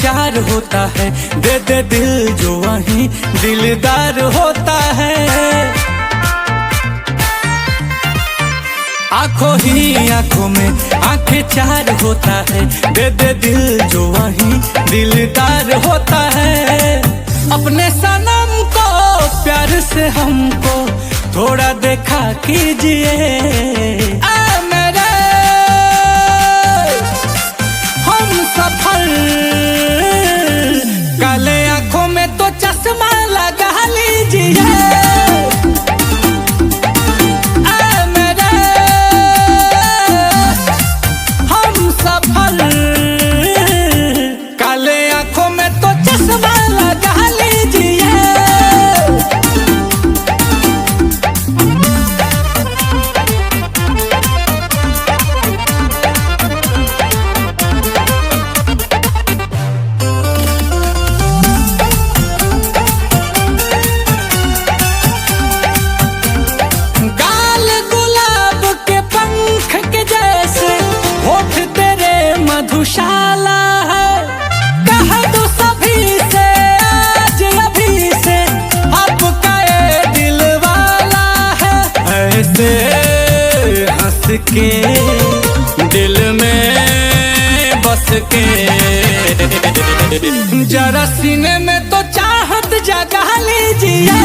प्यार होता है, दे दे दिल जो वहीं दिलदार होता है। आंखों ही आंखों में आंखें चार होता है, दे दे दिल जो वहीं दिलदार होता है। अपने सनम को प्यार से हमको थोड़ा देखा कीजिए, मेरे हम सफल। काले आंखों में तो चश्मा लगा लीजिए, मधुशाला है। कह दो सभी से आज अभी से आपका ये दिल वाला है। ऐसे हंस के दिल में बस के जरा सीने में तो चाहत जगा लीजिए।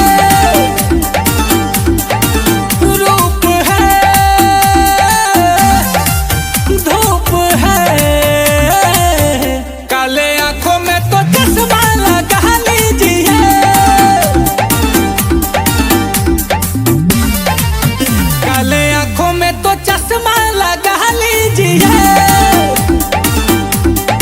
चश्मा लगा लीजिए।